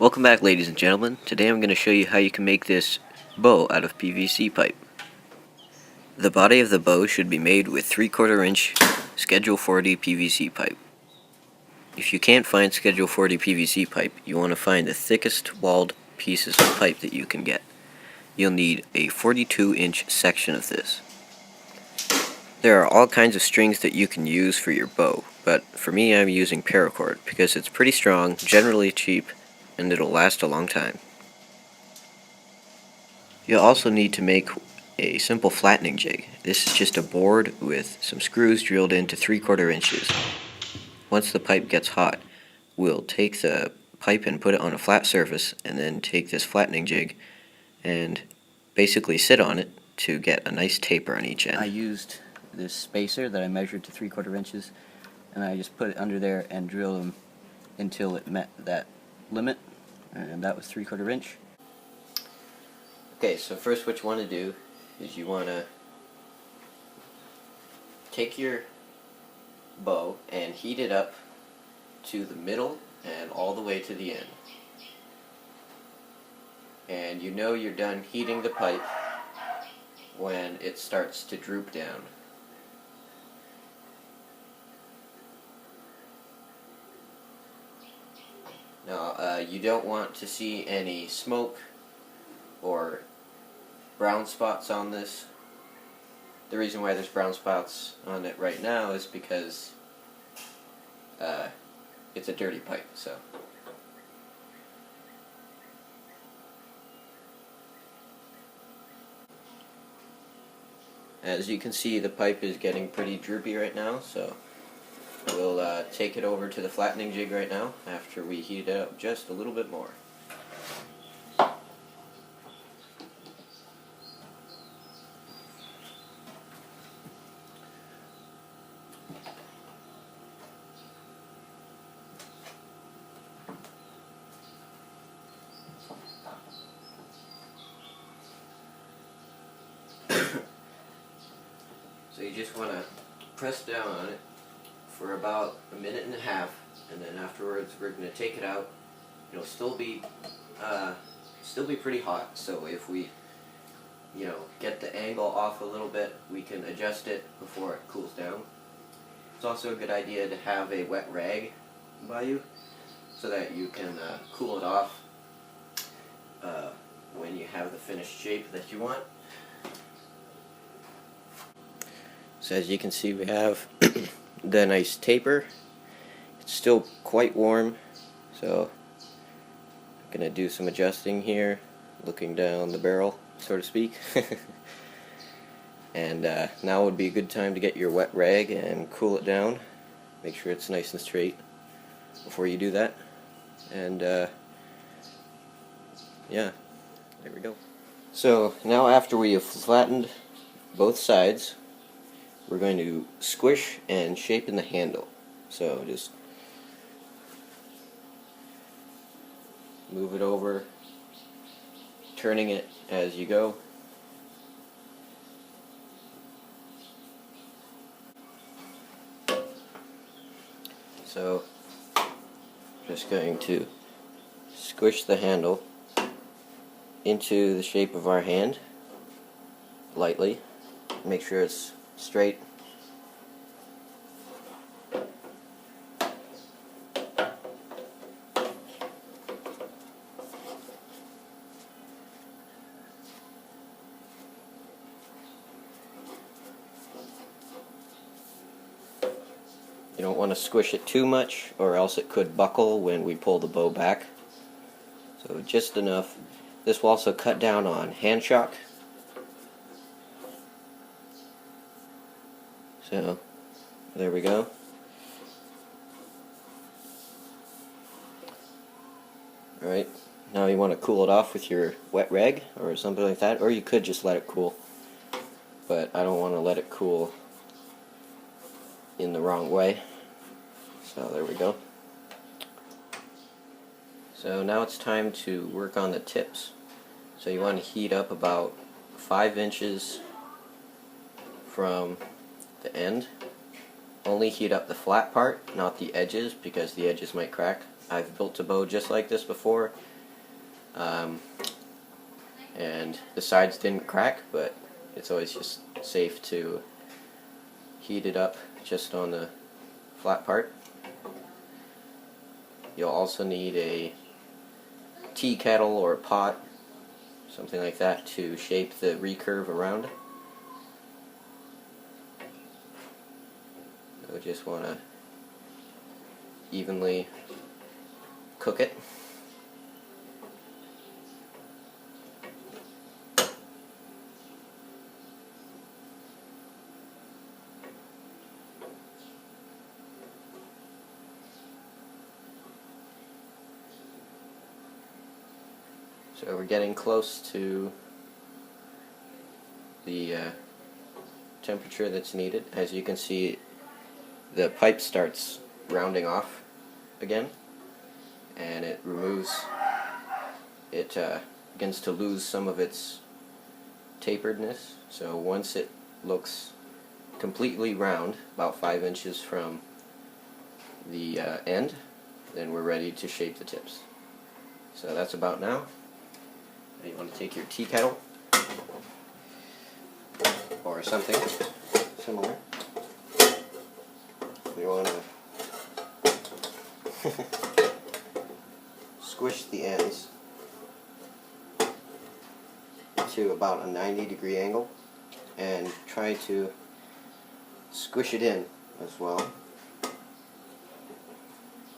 Welcome back, ladies and gentlemen. Today I'm going to show you how you can make this bow out of PVC pipe. The body of the bow should be made with 3/4 inch Schedule 40 PVC pipe. If you can't find Schedule 40 PVC pipe, you want to find the thickest walled pieces of pipe that you can get. You'll need a 42-inch section of this. There are all kinds of strings that you can use for your bow, but for me I'm using paracord because it's pretty strong, generally cheap, and it'll last a long time. You'll also need to make a simple flattening jig. This is just a board with some screws drilled into 3/4 inches. Once the pipe gets hot, we'll take the pipe and put it on a flat surface, and then take this flattening jig and basically sit on it to get a nice taper on each end. I used this spacer that I measured to 3/4 inches, and I just put it under there and drilled them until it met that limit, and that was 3/4 inch. Okay, so first what you want to do is you want to take your bow and heat it up to the middle and all the way to the end. And you know you're done heating the pipe when it starts to droop down. Now, you don't want to see any smoke or brown spots on this. The reason why there's brown spots on it right now is because it's a dirty pipe. So as you can see, the pipe is getting pretty droopy right now, so we'll take it over to the flattening jig right now after we heat it up just a little bit more. So you just want to press down on it for about 1.5 minutes, and then afterwards we're going to take it out. It'll still be pretty hot, so if we get the angle off a little bit, we can adjust it before it cools down. It's also a good idea to have a wet rag by you so that you can cool it off when you have the finished shape that you want. So as you can see, we have the nice taper. It's still quite warm, so I'm going to do some adjusting here, looking down the barrel, so to speak. And now would be a good time to get your wet rag and cool it down. Make sure it's nice and straight before you do that. And yeah, there we go. So now after we have flattened both sides, we're going to squish and shape in the handle. So just move it over, turning it as you go. So just going to squish the handle into the shape of our hand lightly. Make sure it's straight. You don't want to squish it too much, or else it could buckle when we pull the bow back. So just enough. This will also cut down on hand shock. So there we go. Alright, now you want to cool it off with your wet rag or something like that, or you could just let it cool. But I don't want to let it cool in the wrong way. So there we go. So now it's time to work on the tips. So you want to heat up about 5 inches from the end. Only heat up the flat part, not the edges, because the edges might crack. I've built a bow just like this before, and the sides didn't crack, but it's always just safe to heat it up just on the flat part. You'll also need a tea kettle or a pot, something like that, to shape the recurve around. So just want to evenly cook it. So we're getting close to the temperature that's needed. As you can see, the pipe starts rounding off again, and it begins to lose some of its taperedness. So once it looks completely round, about 5 inches from the end, then we're ready to shape the tips. So that's about now. Now you want to take your tea kettle or something similar. You want to squish the ends to about a 90-degree angle and try to squish it in as well.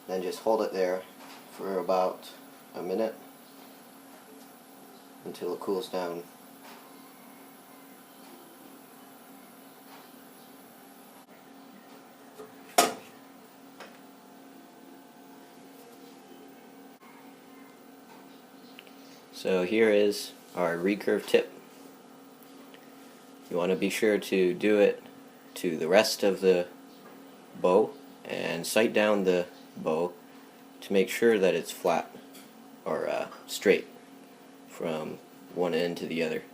Then just hold it there for about a minute until it cools down. So here is our recurve tip. You want to be sure to do it to the rest of the bow and sight down the bow to make sure that it's flat or straight from one end to the other.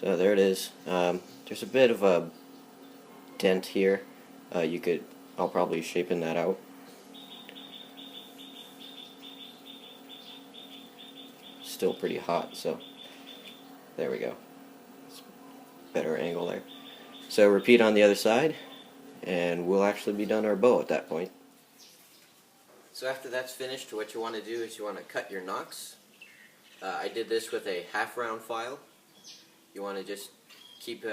So there it is. There's a bit of a dent here. I'll probably shapen that out. Still pretty hot, so there we go. It's better angle there. So repeat on the other side, and we'll actually be done our bow at that point. So after that's finished, what you want to do is you want to cut your nocks. I did this with a half round file. You want to just keep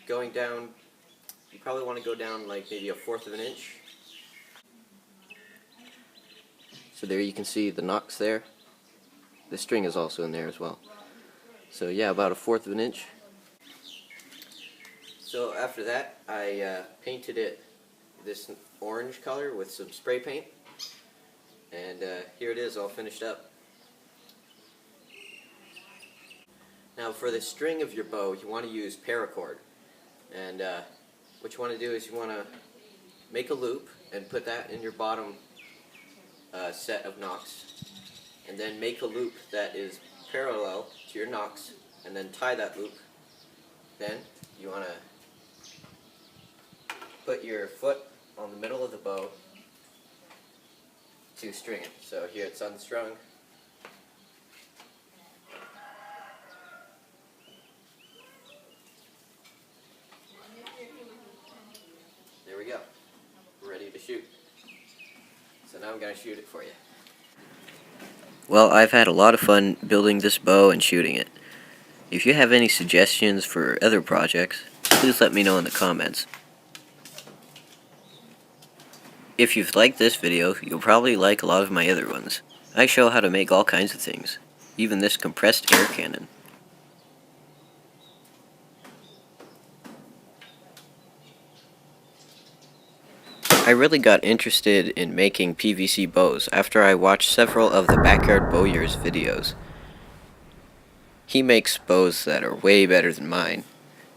going down. You probably want to go down like maybe 1/4 of an inch. So there you can see the nocks there. The string is also in there as well. So yeah, about 1/4 of an inch. So after that, I painted it this orange color with some spray paint. And here it is, all finished up. Now for the string of your bow, you want to use paracord. And what you want to do is you want to make a loop and put that in your bottom set of nocks. And then make a loop that is parallel to your nocks, and then tie that loop. Then you want to put your foot on the middle of the bow to string it. So here it's unstrung. There we go. We're ready to shoot. So now I'm going to shoot it for you. Well, I've had a lot of fun building this bow and shooting it. If you have any suggestions for other projects, please let me know in the comments. If you've liked this video, you'll probably like a lot of my other ones. I show how to make all kinds of things, even this compressed air cannon. I really got interested in making PVC bows after I watched several of the Backyard Bowyer's videos. He makes bows that are way better than mine,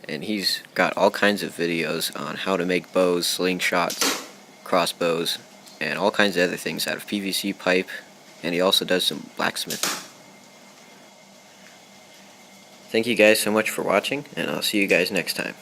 and he's got all kinds of videos on how to make bows, slingshots, crossbows, and all kinds of other things out of PVC pipe, and he also does some blacksmithing. Thank you guys so much for watching, and I'll see you guys next time.